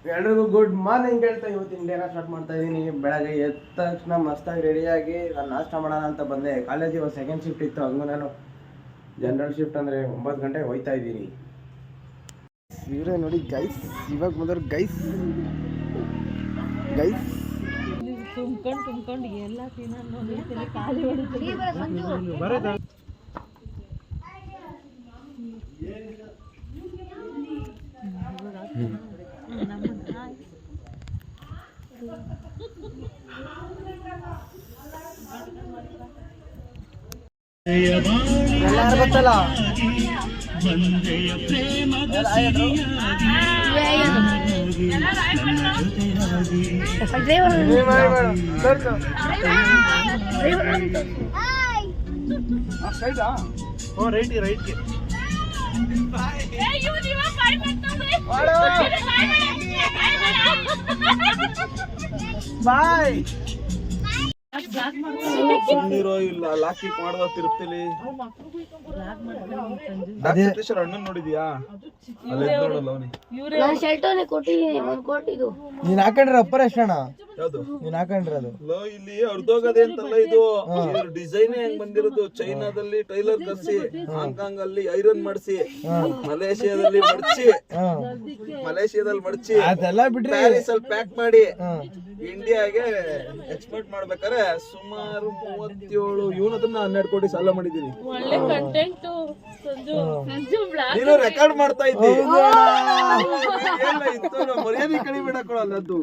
ಎಲ್ರಿಗೂ good morning ಹೇಳ್ತಾ ಇವತ್ತಿನ ಡೇನ ಸ್ಟಾರ್ಟ್ ಮಾಡ್ತಾ ಇದ್ದೀನಿ. ಬೆಳಗ್ಗೆ ಎದ್ದ ತಕ್ಷಣ ಮಸ್ತಾಗಿ ರೆಡಿಯಾಗಿ ನಾನು ನಾಷ್ಟ ಮಾಡೋಣ ಅಂತ ಬಂದೆ. ಕಾಲೇಜ್ ಇವಾಗ ಸೆಕೆಂಡ್ ಶಿಫ್ಟ್ ಇತ್ತು, ಹಂಗೂ ನಾನು ಜನರಲ್ ಶಿಫ್ಟ್ ಅಂದರೆ 9 ಗಂಟೆಗೆ ಹೋಯ್ತಾ ಇದ್ದೀನಿ. ಇವರೇ ನೋಡಿ ಗೈಸ್, ಇವಾಗ ಬಂದವ್ರು ಗೈಸ್ ತುಂಬ್ಕೊಂಡು ಎಲ್ಲ ಖಾಲಿ ಎಲ್ಲಾರು ಗೊತ್ತಲ್ಲ ರೈಟ್ಗೆ ಬಾಯ್ ಇಲ್ಲ ಲಾಕಿಕ್ ಮಾಡುವ ತಿರುಪ್ತಿಲಿ ಅಣ್ಣನ್ ನೋಡಿದ್ಯಾ? ನೀನ್ ಹಾಕೊಂಡ್ರ ಅಪ್ಪರ ಎಷ್ಟಣ್ಣ? ನೀನ್ ಹಾಕೊಂಡ್ರದು ಇಲ್ಲಿ ಅರ್ಧೋಗದೆ ಅಂತಲ್ಲ, ಇದು ಡಿಸೈನ್ ಹೆಂಗ್ ಬಂದಿರೋದು. ಚೈನಾದಲ್ಲಿ ಟೈಲರ್ ಕರ್ಸಿ, ಹಾಂಗ್ಕಾಂಗ್ ಅಲ್ಲಿ ಐರನ್ ಮಾಡಿಸಿ, ಮಲೇಷಿಯಾದಲ್ಲಿ ಮಡಚಿ ಅದೆಲ್ಲ ಬಿಟ್ರೆ ಪ್ಯಾರಿಸ್ ಅಲ್ಲಿ ಪ್ಯಾಕ್ ಮಾಡಿ ಇಂಡಿಯಾಗೆ ಎಕ್ಸ್ಪೋರ್ಟ್ ಮಾಡ್ಬೇಕಾರೆ ಸುಮಾರು 37 ಇವನದನ್ನ 12 ಕೋಟಿ ಸಾಲ ಮಾಡಿದೀನಿ. ನೀನು ರೆಕಾರ್ಡ್ ಮಾಡ್ತಾ ಇದ್ದಿ, ಮರ್ಯಾದೆ ಕಡಿಬೇಡ ಕೊಡಲ್ಲ ಅದು.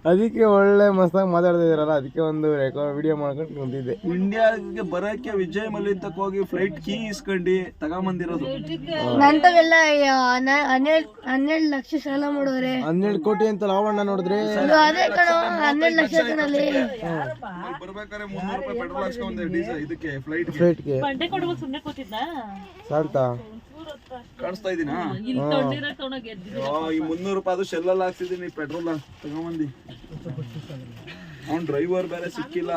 ಅದಕ್ಕೆ ಒಳ್ಳೆ ಮಸ್ತಾಗಿ ಮಾತಾಡ್ತಿದ್ದೀರಲ್ಲ, ಅದಕ್ಕೆ ಒಂದು ರೆಕಾರ್ಡ್ ವಿಡಿಯೋ ಮಾಡ್ಕೊಂಡು ಕುಂತಿದ್ದೆ. ಇಂಡಿಯಾಗೆ ಬರಕ್ಕೆ ವಿಜಯ್ ಮಲ್ಯಂತಕ್ ಹೋಗಿ ಫ್ಲೈಟ್ ಕೀ ಇಸ್ಕೊಂಡಿ ತಗೊಂಬಂದಿರೋದು. ನಂತವೆಲ್ಲ 12 ಲಕ್ಷ ಸಾಲ ಮಾಡೋರೆ. 12 ಕೋಟಿ ಅಂತ ಲಾವಣ್ಣ ನೋಡಿದ್ರೆ ಅದೇ ಕಣ 12 ಲಕ್ಷ ಕಣಲ್ಲಿ ಬರ್ಬೇಕಾದ್ರೆ 300 ರೂಪಾಯಿ ಪೆಟ್ರೋಲ್ ಹಾಕ್ಸ್ಕೊಂಡೆ ಡೀಸೆಲ್ ಇದಕ್ಕೆ ಫ್ಲೈಟ್ಗೆ ಸಾಲ್ತಾ ಕಾಣಿಸ್ತಾ ಇದೀನಾ? ಈ 300 ರೂಪಾಯಿ ಅದು ಶೆಲ್ಲಲ್ಲಿ ಹಾಕ್ಸಿದೀನಿ, ಪೆಟ್ರೋಲ್ ತಗೊಂಬಂದಿ. ಅವ್ನ್ ಡ್ರೈವರ್ ಬೇರೆ ಸಿಕ್ಕಿಲ್ಲ,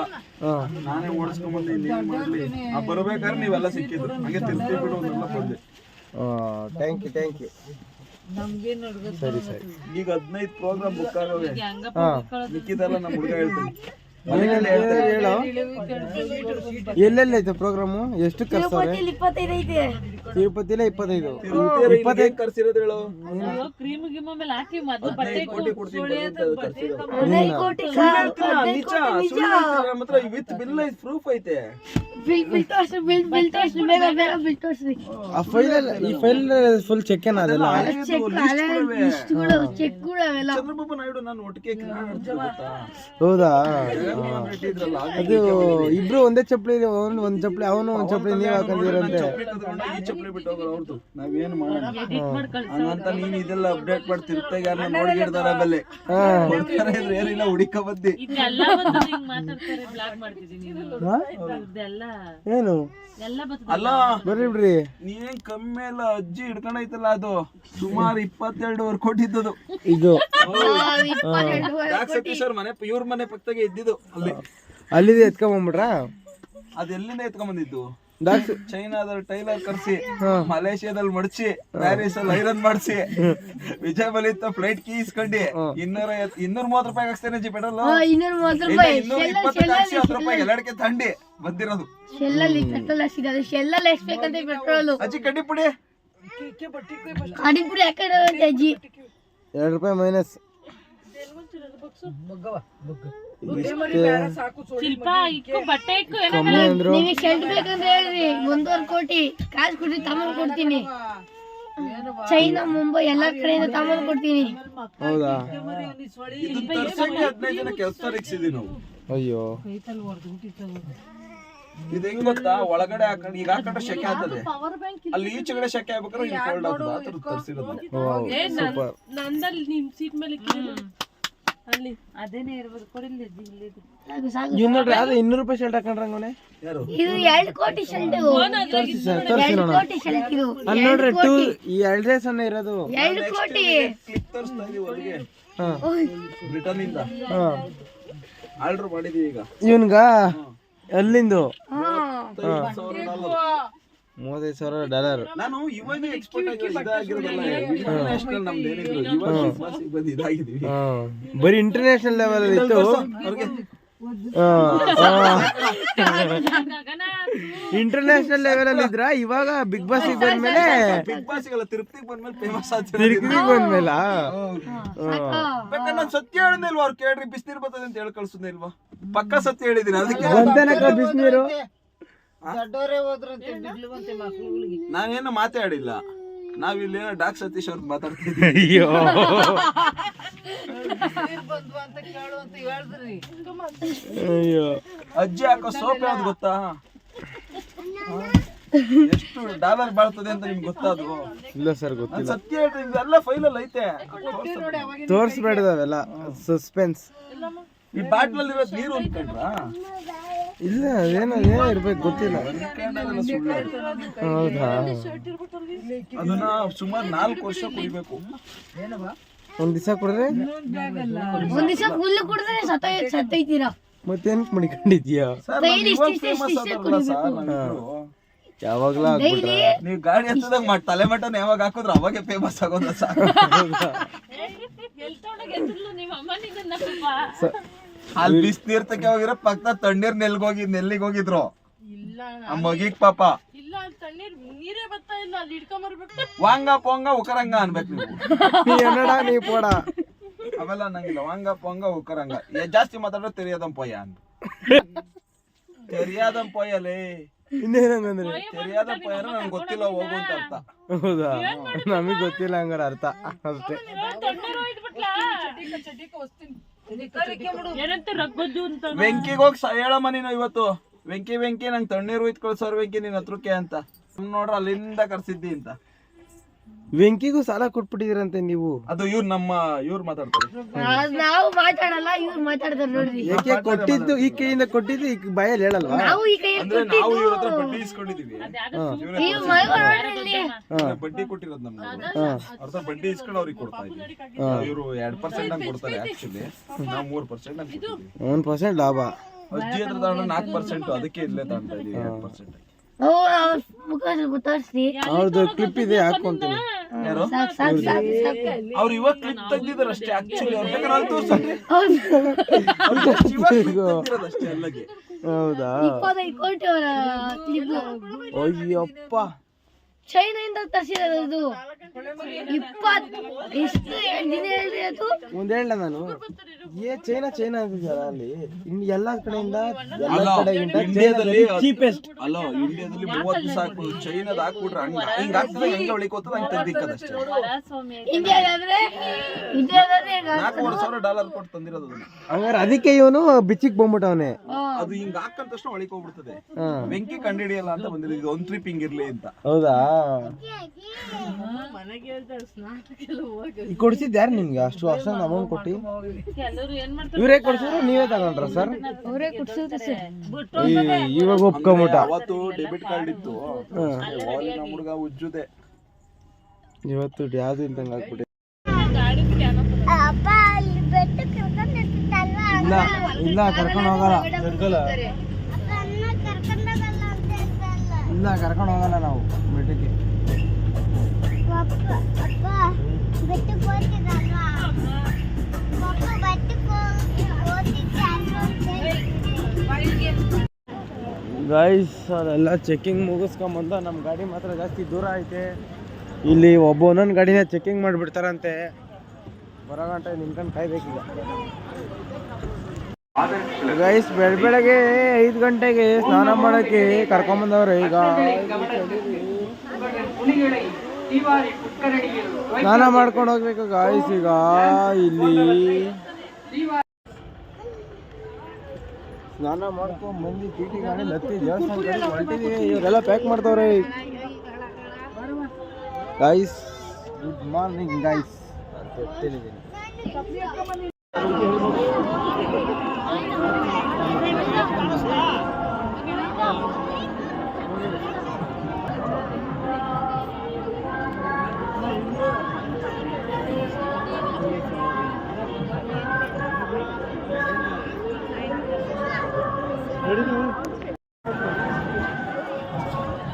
ನಾನೇ ಓಡಿಸ್ಕೊಂಡ್ ಬಂದಿ. ನೀನ್ ಮಾಡ್ಲಿ ಬರ್ಬೇಕಾದ್ರೆ ನೀವೆಲ್ಲ ಸಿಕ್ಕಿದ್ರು, ಹಂಗೆ ತಿರ್ತಿ ಬಿಡು ಒಂದೆಲ್ಲ ಬಂದೆ. Thank you. ಸರಿ ಈಗ 15 ಪ್ರೋಗ್ರಾಮ್ ಬುಕ್ ಆಗವೆ, ಮಿಕ್ಕಿದೆಲ್ಲ ನಮ್ಮ ಹುಡುಗ ಹೇಳ್ತೀನಿ. ಎಲ್ಲೆಲ್ಲ ಐತೆ ಪ್ರೋಗ್ರಾಮು? ಎಷ್ಟು ಖರ್ಚು? ತಿರುಪತಿಲೇ 25 ಕರ್ಸಿರೋದು ಹೇಳು. ವಿತ್ ಬಿಲ್ ಪ್ರೂಫ್ ಐತೆ. ಆ ಫೈಲ್ ಫುಲ್ ಚೆಕ್ ಏನದಲ್ಲ. ಚಂದ್ರಬಾಬು ನಾಯ್ಡು ನಾನು ಒಟ್ಟಿಗೆ ಹೌದಾ? ಅದು ಇಬ್ರು ಒಂದೇ ಚಪ್ಪಲಿ, ಒಂದ್ ಚಪ್ಪಲಿ ಅವನು ಒಂದ್ ಚಪ್ಪಲಿ ನೀವ್ ಹಾಕೊಂಡಿರಂತೆ. ಈ ಚಪ್ಪಲಿ ಬಿಟ್ಟು ಅವ್ರದ್ದು ನಾವೇನು ಮಾಡೋಣ ಹಂಗಂತ ನೀನ್ ಇದೆಲ್ಲ ಅಪ್ಡೇಟ್ ಮಾಡ್ತಿರ್ತಾಗ ಯಾರನ್ನ ನೋಡ್ಗಿಡ್ದಾರ ಆಮೇಲೆ ಏನಿಲ್ಲ ಹುಡಿಕ ಬದ್ದಿ ಏನು ಅಲ್ಲ ಬರ್ರಿ ಬಿಡ್ರಿ. ನೀನ್ ಕಮ್ಮಿ ಎಲ್ಲ ಅಜ್ಜಿ ಹಿಡ್ಕೊಂಡೈತಲ್ಲ, ಅದು ಸುಮಾರು 22 ಕೊಟ್ಟಿದ್ದದು. ಇದು ಸತೀಶ್ವರ್ ಮನೆ, ಇವ್ರ ಮನೆ ಪಕ್ಕದಾಗ ಇದ್ದಿದ್ದು. ಅಲ್ಲಿದೆ ಎತ್ಕೊಂಡ್ಬಿಟ್ರ? ಅದೆಲ್ಲಿಂದ ಎತ್ಕೊಂಡ್ಬಂದಿದ್ದು? ಚೈನಾದಲ್ಲಿ ಟೈಲರ್ ಕರ್ಸಿ, ಮಲೇಷಿಯಾದಲ್ಲಿ ಮಡಚಿ, ಪ್ಯಾರಿಸ್ ಅಲ್ಲಿ ಐರನ್ ಮಾಡಿಸಿ, ವಿಜಯ್ ಮಲ್ಯ ಫ್ಲೈಟ್ ಕೀ ಇಸ್ಕೊಂಡಿ 230 ರೂಪಾಯಿ ಹಾಕ್ಸ್ತೇನೆ ಜಿ ಪೆಟ್ರೋಲ್. 220 ಹಾಕ್ಸಿ 10 ರೂಪಾಯಿ ಎಲ್ಲಡಕ್ಕೆ ತಂಡಿ ಬಂದಿರೋದು. ಅಜ್ಜಿ ಕಡ್ಡಿ ಪುಡಿ ಅಜ್ಜಿ 2 ರೂಪಾಯಿ ಮೈನಸ್. ನಿಮಗೆ ಶರ್ಟ್ ಬೇಕಂದ್ರೆ ಹೇಳ್ರಿ, 1.5 ಕೋಟಿ ಕಾಸು ಕೊಡ್ರಿ, ತಗೊಂಡ್ ಕೊಡ್ತೀನಿ. ಚೈನಾ, ಮುಂಬೈ ಎಲ್ಲಾ ಕಡೆಯಿಂದ ತಗೊಂಡ್ ಕೊಡ್ತೀನಿ. ಹೌದಾ? 15 ಜನ ಕೆಲಸ ಇಕ್ಸಿದೀವಿ ನಾವು. ಅಯ್ಯೋ ಇದು ಹೆಂಗ್ ಗೊತ್ತಾ? ಒಳಗಡೆ ಹಾಕೊಂಡು ಈಗ ಹಾಕೊಂಡ್ರೆ ಶೆಕೆ ಆಗ್ತದೆ, ಅಲ್ಲಿ ಈಚೆಗಡೆ ಶೆಕೆ ಆಗ್ಬೇಕಾದ್ರೆ ಇಲ್ಲಿ ಕೋಲ್ಡ್ ಆಗ್ತದೆ. ಆ ತರ ತರಿಸಿರೋದು. ನೋಡ್ರಿ, ಅದು 200 ರೂಪಾಯಿ ಶರ್ಟ್ ಹಾಕೊಂಡ್ರಂಗೋನೆ. ಇದು 2 ಕೋಟಿ ಶರ್ಟ್. 2 ಕೋಟಿ ಶರ್ಟ್ ಇದು. ಅಲ್ಲಿ ನೋಡ್ರಿ, ಈ 2 ಡ್ರೆಸ್ ಅನ್ನ ಇರೋದು 2 ಕೋಟಿ. ತರಿಸ್ತಾ ಇದೀವಿ ಹೊರಗೆ ಬ್ರಿಟನ್ ಇಂದ ಆರ್ಡರ್ ಮಾಡಿದೀವಿ. ಈಗ ಇವನ್ಗ ಅಲ್ಲಿಂದು $35,000. ನಾನು ಇವಾಗ ಎಕ್ಸ್ಪೋರ್ಟ್ ಇದಾಗಿರೋದಲ್ಲ, ಇಂಟರ್ನ್ಯಾಷನಲ್ ನಮ್ದು ಏನಿದ್ರು ಇವಾಗ ಬಿಗ್ ಬಾಸ್ಗೆ ಬಂದು ಇದಾಗಿದೀವಿ. ಬರೀ ಇಂಟರ್ನ್ಯಾಷನಲ್ ಲೆವೆಲ್ ಅಲ್ಲಿ ಇತ್ತು. ಇಂಟರ್ನ್ಯಾಷನಲ್ ಲೆವೆಲ್ ಅಲ್ಲಿ ಇದ್ರ ಇವಾಗ ಬಿಗ್ ಬಾಸ್ ಬಂದ್ಮೇಲೆ ಬಿಗ್ ಬಾಸ್ಗೆಲ್ಲ ತಿರುಪತಿಗೆ ಬಂದ್ಮೇಲೆ ಫೇಮಸ್ ಆಯ್ತು. ತಿರುಗಿ ಬಂದ್ಮೇಲ ಬೇಕಾದ್ರೆ ನಾನು ಸತ್ಯ ಹೇಳಿದ್ದೆ ಇಲ್ವಾ, ಅವ್ರು ಕೇಳ್ರಿ ಬಿಸಿನೀರು ಬರ್ತದೆ ಅಂತ ಹೇಳಿ ಕಳ್ಸುದೇ ಇಲ್ವಾ? ಪಕ್ಕ ಸತ್ಯ ಹೇಳಿದೀನಿ. ಅದಕ್ಕೆ ಬಂದನಕ ಬಿಸಿನೀರು ನಾನೇನು ಮಾತಾಡಿಲ್ಲ. ನಾವಿಲ್ಲೇನೋ ಡಾಕ್ ಸತೀಶ್ ಅವ್ರಿಗೆ ಮಾತಾಡ್ತಿದ್ವಿ. ಅಯ್ಯೋ ಅಯ್ಯೋ ಅಜ್ಜಿ ಹಾಕೋ ಸೋಪ್ ಯಾವ್ದು ಗೊತ್ತಾ? ಎಷ್ಟು ಡಾಲರ್ ಬಾಳ್ತದೆ ಅಂತ ನಿಮ್ಗೆ ಗೊತ್ತಾದು? ಇಲ್ಲ ಸರ್ ಗೊತ್ತಿಲ್ಲ. ಸತ್ಯ ಹೇಳ್ರಿ, ಇದೆಲ್ಲ ಫೈಲಲ್ಲಿ ಐತೆ. ತೋರ್ಸ್ಬೇಡ್ದವೆಲ್ಲ ಸಸ್ಪೆನ್ಸ್. ಈ ಬಾಟ್ಲಲ್ಲಿ ಇರೋದು ನೀರು ಅನ್ಕೊಂಡ್ರಾ? ಇಲ್ಲ ಏನೋ ಇರ್ಬೇಕು ಗೊತ್ತಿಲ್ಲ. ಹೌದಾ? ಅದನ್ನ ಸುಮಾರು 4 ವರ್ಷ ಕುಡಿಬೇಕು. ಒಂದ್ ದಿವಸ ಕುಡಿದ್ರೆ ಒಂದ್ ದಿವಸ ಫುಲ್ ಕುಡಿದ್ರೆ ಸತ್ತೈತೀರಾ. ಮತ್ತೇನ್ ಮಡಿಕೊಂಡಿದ್ಯಾ? ಸರ್ ಇವಾಗ ಫೇಮಸ್ ಆದ್ರಲ್ಲ ಸರ್ ನಾವಿಬ್ರು. ಯಾವಾಗ್ಲೂ ಆಗ್ಬಿಟ್ರ? ನೀವು ಗಾಡಿ ಹತ್ತದಾಗ ಮಾಡಿ ತಲೆ ಮಟನ್ ಯಾವಾಗ ಹಾಕಿದ್ರೆ ಅವಾಗೆ ಫೇಮಸ್ ಆಗೋದ ಸರ್. ಅಲ್ಲಿ ಬಿಸಿನೀರ್ ತಕ್ಕೆ ಹೋಗಿರೋ ಪಕ್ಕ ತಣ್ಣೀರ್ ನೆಲ್ಲಿಗೆ ಹೋಗಿದ್ರು ಆ ಮಗಿಗ್ ಪಾಪ. ವಾಂಗ ಪೊಂಗ ಉಕರಂಗ ಅನ್ಬೇಕು ನೀವು. ನೀ ಪೋಡ ಅವೆಲ್ಲ ಅನ್ನಂಗಿಲ್ಲ. ವಾಂಗ ಪೊಂಗ ಉಕರಂಗ ಜಾಸ್ತಿ ಮಾತಾಡೋ ತೆರಿಯಾದಂ ಪೊಯ್ಯ ಅಂತ. ತೆರಿಯಾದಂ ಪೊಯ್ಯಲೇ ಇನ್ನೇನಂದ್ರೆ ತೆರಿಯಾದಂ ಪೊಯ್ಯ ನಂಗೆ ಗೊತ್ತಿಲ್ಲ ಹೋಗು ಅಂತ ಅರ್ಥ. ಹೌದಾ? ನಮಗ್ ಗೊತ್ತಿಲ್ಲ ಹಂಗಾರ ಅರ್ಥ ಅಷ್ಟೇ. ವೆಂಕಿಗೆ ಹೋಗಿ ಹೇಳಮ್ಮ ನೀನು ಇವತ್ತು, ವೆಂಕಿ ನಂಗೆ ತಣ್ಣೀರು ಒಯ್ದು ಕಳ್ಸೋರ್ ವೆಂಕಿ ನಿನ್ ಹತ್ರಕ್ಕೆ ಅಂತ. ನೋಡ್ರ ಅಲ್ಲಿಂದ ಕರ್ಸಿದ್ದಿ ಅಂತ. ವೆಂಕಿಗೂ ಸಾಲ ಕೊಟ್ಬಿಟ್ಟಿದ್ರಂತೆ ನೀವು? ಅದು ಇವ್ರು ಮಾತಾಡ್ತಾರೆ. ನಾವು ಮಾತಾಡಲ್ಲ, ಇವ್ರು ಮಾತಾಡ್ತಾರೆ ನೋಡ್ರಿ. ಯಾಕೆ ಕೊಟ್ಟಿದ್ದು ಈ ಕೈಯಿಂದ ಕೊಟ್ಟಿದ್ದು ಈ ಬಾಯಲ್ಲಿ ಹೇಳಲ್ವಾ? ನಾವು ಈ ಕೈಯಲ್ಲಿ ಅಂದ್ರೆ ನಾವು ಇವ್ರ ಹತ್ರ ಬಡ್ಡಿ ಇಸ್ಕೊಂಡಿದೀವಿ. ಬಡ್ಡಿ ಕೊಟ್ಟಿರೋದು ನಮ್ಗೆ. ಅವ್ರ ಹತ್ರ ಬಡ್ಡಿ ಇಸ್ಕೊಂಡು ಅವ್ರಿಗೆ ಕೊಡ್ತಾ ಇದ್ವಿ. ಇವರು 2% ನಂಗೆ ಕೊಡ್ತಾರೆ. ಆಕ್ಚುಲಿ ನಾವು 3% ನಂಗೆ ಕೊಡ್ತೀವಿ. 1% ಲಾಭ. ಅಜ್ಜಿ ಹತ್ರ ತಗೊಂಡು 4%. ಅದಕ್ಕೆ ಇಲ್ಲೇ ತಗೊಂತಾ ಇದೀವಿ 2%. ತೋರಿಸಿ ಅವ್ರದ್ದು ಕ್ಲಿಪ್ ಇದೆ, ಹಾಕೊಂತೀನಿ. ಯಾರು ಅವ್ರು ಇವಾಗ ಕ್ಲಿಪ್ ತೆಗ್ದಿದಾರೆ ಅಷ್ಟೇ. ಆಕ್ಚುಲಿ ಅವ್ರು ಬೇಕಾದ್ರೆ ಅಲ್ಲಿ ತೋರ್ಸಂದ್ರೆ ಅಷ್ಟೇ ಅಲ್ಲಗೆ. ಹೌದಾ? 25 ಕೋಟಿ ಅವರ ಕ್ಲಿಪ್. ಅಯ್ಯಪ್ಪ, ಚೈನಾದಿಂದ ತರಿಸಿರೋದು. 20 ಎಷ್ಟು ದಿನ ಹೇಳ್ರಿ ಅದು? ಒಂದ್ ಹೇಳ ನಾನು ಚೈನಾ ಅಂತಿದ್ಯಾರ ಅಲ್ಲಿ ಎಲ್ಲಾ ಕಡೆಯಿಂದ ಇಂಡಿಯಾದಲ್ಲಿ ಚೀಪೆಸ್ಟ್. ಅಲ್ಲ, ಇಂಡಿಯಾದಲ್ಲಿ 30 ಸಾಕು. ಚೈನಾದ ಹಾಕ್ಬಿಟ್ರೆ ಹಿಂಗ ಆಗ್ತದೆ, ಹೆಂಗೆ ಹೊಳಿಕೋತದ ಹಂಗೆ ತೆಗ್ದಿಕ್ಕದಷ್ಟೇ. ಇಂಡಿಯಾದಾದ್ರೆ $4,000 ಕೊಟ್ಟು ತಂದಿರೋದು ಅದನ್ನ. ಹಂಗಾರೆ ಅದಕ್ಕೆ ಇವನು ಬಿಚ್ಚಿಕ್ ಬಂದ್ಬಿಟ್ಟವನೆ. ಅದು ಹಿಂಗ ಹಾಕಂತ ತಕ್ಷಣ ಹೊಳಿಕೋಗ್ಬಿಡ್ತದೆ. ವೆಂಕಿ ಕಂಡಿಡಿಯಲ್ಲ ಅಂತ ಬಂದಿರೋದು. ಇದು ಒಂದ್ ಟ್ರಿಪ್ ಹಿಂಗಿರ್ಲಿ ಅಂತ. ಹೌದಾ? ಕೊಡ್ಸಿದ್ ಯಾರು ನಿಮ್ಗೆ ಅಷ್ಟೊಂದು ಅಮೌಂಟ್ ಕೊಟ್ಟಿ? ಇವ್ರೇ ಕೊಡ್ಸಿದ್ರೆ ನೀವೇ ತಗೊಂಡ್ರ ಸರ್? ಅವರೇ ಕುಡ್ಸಿದ್ರು ಸರ್. ಇವಾಗ ಒಪ್ಕೊಂಬಿಟ್ಟ. ಅವತ್ತು ಡೆಬಿಟ್ ಕಾರ್ಡ್ ಇತ್ತು. ನಮ್ಮ ಹುಡುಗ ಉಜ್ಜುದೆ. ಇವತ್ತು ಯಾವ್ದು ಇಲ್ದಂಗ ಆಗ್ಬಿಟ್ಟೆ. ಇಲ್ಲ ಕರ್ಕೊಂಡು ಹೋಗಲ್ಲ. ಇಲ್ಲ ಕರ್ಕೊಂಡು ಹೋಗಲ್ಲ ನಾವು ಬೆಟ್ಟಕ್ಕೆ. ಗೈಸ್ ಅದೆಲ್ಲ ಚೆಕಿಂಗ್ ಮುಗಿಸ್ಕೊಂಬಂದ. ನಮ್ಮ ಗಾಡಿ ಮಾತ್ರ ಜಾಸ್ತಿ ದೂರ ಐತೆ. ಇಲ್ಲಿ ಒಂದೊಂದು ಗಾಡಿನ ಚೆಕಿಂಗ್ ಮಾಡಿಬಿಡ್ತಾರಂತೆ. ಬರೋ ಗಂಟೆ ನಿಂತ್ಕೊಂಡು ಕಾಯ್ಬೇಕೀಗ. ಗೈಸ್ ಬೆಳಗ್ಗೆ 5 ಗಂಟೆಗೆ ಸ್ನಾನ ಮಾಡೋಕ್ಕೆ ಕರ್ಕೊಂಬಂದವ್ರೆ. ಈಗ ಸ್ನಾನ ಮಾಡ್ಕೊಂಡು ಹೋಗ್ಬೇಕು ಗಾಯ್ಸ್. ಈಗ ಇಲ್ಲಿ ಸ್ನಾನ ಮಾಡ್ಕೊಂಡ್ ಬಂದು ಟಿ ಗಾಡಿ ಲತ್ತಿ ದೇವಸ್ಥಾನ ಕಡೆ ಹೊರಟಿದೀವಿ. ಇವರೆಲ್ಲ ಪ್ಯಾಕ್ ಮಾಡ್ತವ್ರೆ ಗಾಯ್ಸ್. ಗುಡ್ ಮಾರ್ನಿಂಗ್ ಗಾಯ್ಸ್ ಅಂತ ಹೇಳ್ತಿದ್ದೀನಿ.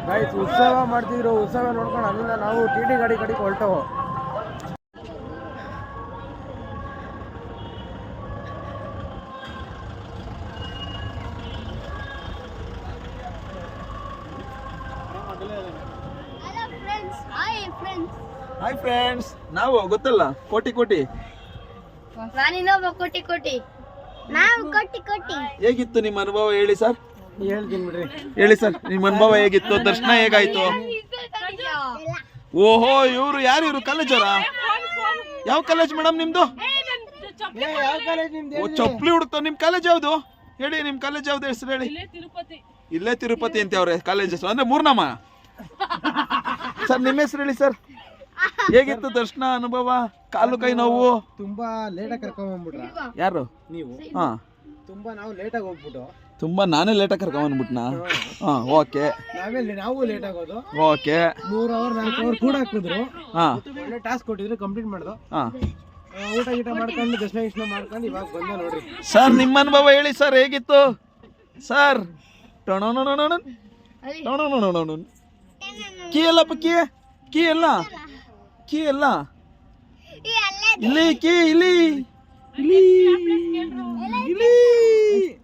ಗೈಸ್ ಉತ್ಸವ ಮಾಡ್ತಿದ್ರು. ಉತ್ಸವ ನೋಡ್ಕೊಂಡು ಅಲ್ಲಿಂದ ನಾವು ಟಿ ಟಿ ಗಾಡಿ ಕಡೆಗೆ ಹೊರಟವು. ಹಾಯ್ ಫ್ರೆಂಡ್ಸ್, ನಾವು ಗೊತ್ತಲ್ಲ ಕೋಟಿ ಕೋಟಿ. ನಾನಿನ್ನೊಬ್ಬ ಕೋಟಿ ಕೋಟಿ. ನಾವು ಕೋಟಿ ಕೋಟಿ. ಹೇಗಿತ್ತು ನಿಮ್ಮ ಅನುಭವ ಹೇಳಿ ಸರ್? ಹೇಳ್ತೀನಿ ಬಿಡ್ರಿ. ಹೇಳಿ ಸರ್, ನಿಮ್ಮ ಅನುಭವ ಹೇಗಿತ್ತು? ದರ್ಶನ ಹೇಗಾಯ್ತು? ಓಹೋ, ಇವ್ರು ಯಾರು? ಇವ್ರು ಕಾಲೇಜರ? ಯಾವ ಕಾಲೇಜ್ ಮೇಡಮ್ ನಿಮ್ದು? ಯಾವ ಕಾಲೇಜ್ ನಿಮ್ದು? ಓ, ಚಪ್ಪಲಿ ಹುಡುಕ್ತಾವ. ನಿಮ್ ಕಾಲೇಜ್ ಯಾವ್ದು ಹೇಳಿ? ನಿಮ್ ಕಾಲೇಜ್ ಯಾವ್ದು ಹೆಸರು ಹೇಳಿ? ಇಲ್ಲೇ ತಿರುಪತಿ ಅಂತ ಅವ್ರೆ ಕಾಲೇಜ್ ಹೆಸರು. ಅಂದ್ರೆ ಮೂರ್ನಾಮ. ಸರ್ ನಿಮ್ಮ ಹೆಸರು ಹೇಳಿ ಸರ್. ಹೇಗಿತ್ತು ದರ್ಶನ ಅನುಭವ? ಕಾಲು ಕೈ ನೋವು? ತುಂಬಾ ಲೇಟಾಗಿ ಕರ್ಕೊಂಡ್ ಬಂದ್ಬಿಟ್ರ ಯಾರು? ನೀವು. ಹಾ, ತುಂಬಾ ನಾವು ಲೇಟಾಗಿ ಹೋಗ್ಬಿಟ್ಟು ತುಂಬಾ ನಾನೇ ಲೇಟಾಗಿ ಕರ್ಕೊಂಡ್ಬಂದ್ಬಿಟ್ನಾ? ಹಾ, ಓಕೆ ನಾವು ಲೇಟ್ ಆಗೋದು. ಓಕೆ. 3 ಅವರ್ 4 ಅವರ್ ಕೂಡ ಹಾಕಿದ್ರು. ಹಾ, ಒಳ್ಳೆ ಟಾಸ್ಕ್ ಕೊಟ್ಟಿದ್ರು, ಕಂಪ್ಲೀಟ್ ಮಾಡ್ದು. ಹಾ. ಊಟ ಗೀಟ ಮಾಡ್ಕೊಂಡು ದರ್ಶನ ಮಾಡ್ಕೊಂಡು ಇವಾಗ ಬಂದೆ ನೋಡ್ರಿ. ಸರ್ ನಿಮ್ಮ ಅನುಭವ ಹೇಳಿ ಸರ್, ಹೇಗಿತ್ತು ಸರ್? ಕೀ ಎಲ್ಲಪ್ಪ, ಕೀ ಎಲ್ಲ ಇಲ್ಲಿ, ಕೀ ಇಲ್ಲಿ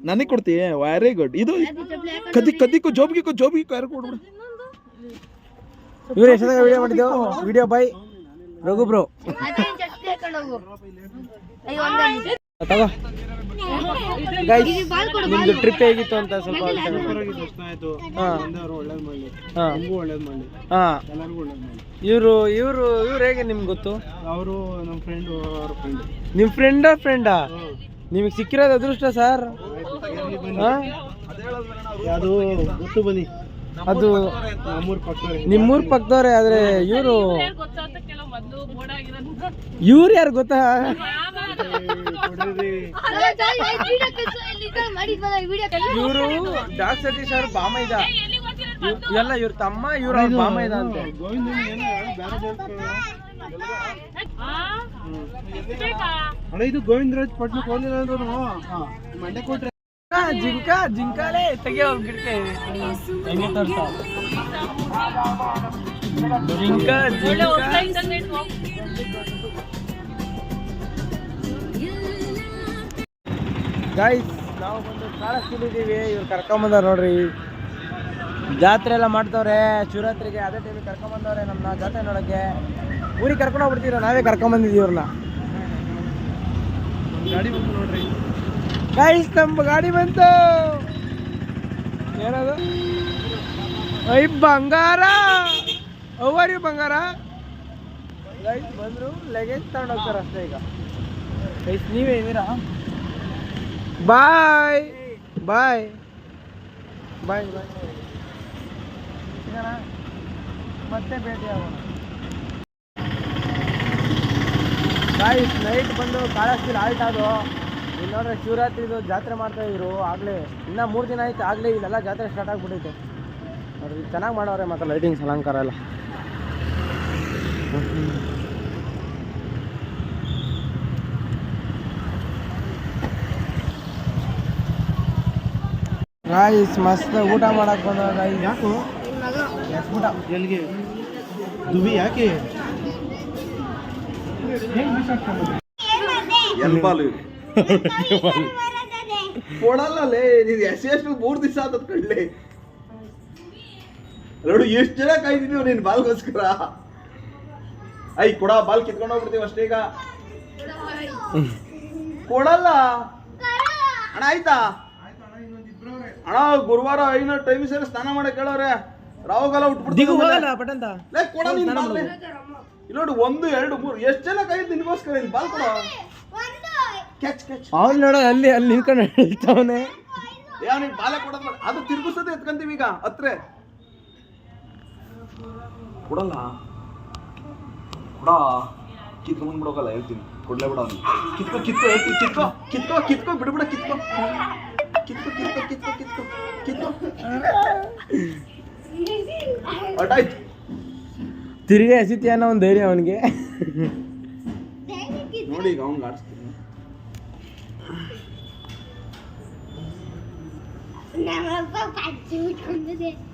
ನನಗೆ ಕೊಡ್ತೀಯ? Very good. ಇದು ಕದಿಕ್ಕು ಜೋಬ್ಗಿಕ್ಕು ಯಾರು ಕೊಡ್ಬಿಡು. ಇವ್ರು ಎಷ್ಟೊತ್ತಾಗ ವಿಡಿಯೋ ಮಾಡಿದ್ದೆವು? Video by Raghu bro. ತಗೋ ಗೈಸ್, ನಿಮ್ದು ಟ್ರಿಪ್ ಹೇಗಿತ್ತು ಅಂತ ಸ್ವಲ್ಪ ಇವ್ರು ಹೇಗೆ ನಿಮ್ಗೆ ಗೊತ್ತು? ಅವರು ನಮ್ಮ ಫ್ರೆಂಡ್, ಅವ್ರ ಫ್ರೆಂಡ್. ನಿಮ್ ಫ್ರೆಂಡಾ? ನಿಮಗೆ ಸಿಕ್ಕಿರೋದು ಅದೃಷ್ಟ ಸರ್. ಅದು ಗೊತ್ತು ಬನ್ನಿ, ಅದು ನಮ್ಮೂರ್ ಪಕ್ಕದವ್ರೆ. ನಿಮ್ಮೂರ್ ಪಕ್ಕದವ್ರೆ. ಆದ್ರೆ ಇವ್ರು ಯಾರು ಗೊತ್ತಾ? ಇವರು ಡಾಕ್ ಸತೀಶ್ ಅವ್ರ ಬಾಮ ಇದ ಎಲ್ಲ, ಇವ್ರ ತಮ್ಮ, ಇವ್ರ ಅವ್ರ ಬಾಮ ಇದ ಅಂತೆ. ಇದು ಗೋವಿಂದರಾಜ್ ಪಟ್ನಕ್ಕೆ ಹೋಗಿಲ್ಲ ಅಂದ್ರು ಮಂಡ್ಯ ಕೊಟ್ರೆ. ಜಿಂಕಾಲೆ ತೆಗಿಯೋ ಗಿಡಕ್ಕೆ ಗೈಸ್, ನಾವು ಬಂದು ಕಾಳಸ್ತಿದ್ದೀವಿ. ಇವ್ರು ಕರ್ಕೊಂಬಂದವ್ರು ನೋಡ್ರಿ. ಜಾತ್ರೆ ಎಲ್ಲ ಮಾಡ್ತವ್ರೆ ಶಿವರಾತ್ರಿಗೆ. ಅದೇ ಟೈಮಿಗೆ ಕರ್ಕೊಂಬಂದವ್ರೆ ನಮ್ಮನ್ನ ಜಾತ್ರೆ ನೋಡೋಕ್ಕೆ. ಊರಿಗೆ ಕರ್ಕೊಂಡು ಹೋಗ್ಬಿಡ್ತೀರ, ನಾವೇ ಕರ್ಕೊಂಬಂದಿದ್ದೀವಿ ಇವ್ರನ್ನ. ಗಾಡಿ ಬಂತು ನೋಡ್ರಿ ಗೈಸ್, ನಮ್ಮ ಗಾಡಿ ಬಂತು. ಏನದು? ಐ ಬಂಗಾರ, ಅವರಿ ಬಂಗಾರ. ಗೈಸ್ ಬಂದರು, ಲಗೇಜ್ ತಗೊಂಡು ಹೋಗ್ತಾರೆ ಅಷ್ಟೇ ಈಗ. ಗೈಸ್ ನೀವೇ ಇದ್ದೀರಾ? ಬಾಯ್ ಬಾಯ್ ಬಾಯ್ ಬಾಯ್. ಮತ್ತೆ ಭೇಟಿ ಆಗೋಣ. ಗಾಯ್ಸ್, ನೈಟ್ ಬಂದು ಕಾಳಸ್ತಿಲ್ ಆಲ್ಟ್ ಅದು. ಇಲ್ಲಿ ನೋಡ್ರೆ ಶಿವರಾತ್ರಿದು ಜಾತ್ರೆ ಮಾಡ್ತಾ ಇದ್ರು. ಆಗಲೇ ಇನ್ನೂ 3 ದಿನ ಆಯ್ತು, ಆಗಲೇ ಇಲ್ಲೆಲ್ಲ ಜಾತ್ರೆ ಸ್ಟಾರ್ಟ್ ಆಗಿಬಿಟ್ಟೈತೆ ನೋಡ್ರಿ. ಚೆನ್ನಾಗಿ ಮಾಡೋರೆ ಮತ್ತು ಲೈಟಿಂಗ್ಸ್ ಅಲಂಕಾರ ಎಲ್ಲ. ಗಾಯ್ಸ್, ಮಸ್ತ್ ಊಟ ಮಾಡಕ್ಕೆ ಬಂದ ಗಾಯ್ಸ್. ಯಾಕೋ ಊಟ ಎಲ್ಲಿಗೆ ದುಬಿ ಯಾಕೆ ಎಲ್ಪಾಲು ಕೊಡಲ್ಲೇ ನೀನು ಎಷ್ಟು 3 ದಿವಸ ಆತದ ಕಡ್ಲೆ ನೋಡು. ಎಷ್ಟು ಜನ ಕಾಯ್ದಿದ್ದೀವಿ ನೀನು ಬಾಲ್ಗೋಸ್ಕರ. ಐ ಕೊಡ, ಬಾಲ್ ಕಿತ್ಕೊಂಡು ಹೋಗ್ಬಿಡ್ತೀವಿ ಅಷ್ಟೇ. ಈಗ ಕೊಡಲ್ಲ ಅಣ್ಣ. ಆಯ್ತಾ ಅಣ್ಣ? ಗುರುವಾರ 500 ಟೈಮ್ ಸೇರಿ ಸ್ನಾನ ಮಾಡಕ್ ಹೇಳೋರೆ. ರಾವುಗಾಲ ಉಟ್ಬಿಡ್ತೀವಿ. ಕೊಡ ನೀನು ಬಾಲ್. ಇಲ್ಲಿ ನೋಡು, 1 2 3 ಎಷ್ಟು ಜನ ಕಾಯ್ದು ನಿನ್ಗೋಸ್ಕರ. ಇಲ್ಲಿ ಬಾಲ್ ಕೊಡ. ಅವ್ನು ನೋಡ, ಅಲ್ಲಿ ನಿಂತ್ಕೊಂಡು ಹೇಳ್ತಾವನೆ. ಯಾವ ನೀನು ಬಾಲೆ ಕೊಡೋದು? ಅದು ತಿರ್ಗಿಸೋದು ಎತ್ಕೊಂತೀವಿ ಈಗ ಹತ್ರ. ಕೊಡಲ್ಲ ಕೊಡ, ಕಿತ್ಕೊಂಡ್ಬಿಡೋಕಲ್ಲ ಹೇಳ್ತೀನಿ. ಕೊಡ್ಲೇ ಬಿಡ ಅವ್ನು. ಕಿತ್ಕೋ ಹೇಳ್ತೀನಿ. ಕಿತ್ಕೋ ಬಿಡ್ಬಿಡ. ಕಿತ್ಕೋ ಒಟ್ಟಾಯ್ತು. ತಿರುಗಿ ಎಸಿತಿ ಅನ್ನೋ ಒಂದು ಧೈರ್ಯ ಅವನಿಗೆ. ನೋಡಿ ಈಗ ಅವ್ನಿಗೆ ಆಡಿಸ್ತೀನಿ.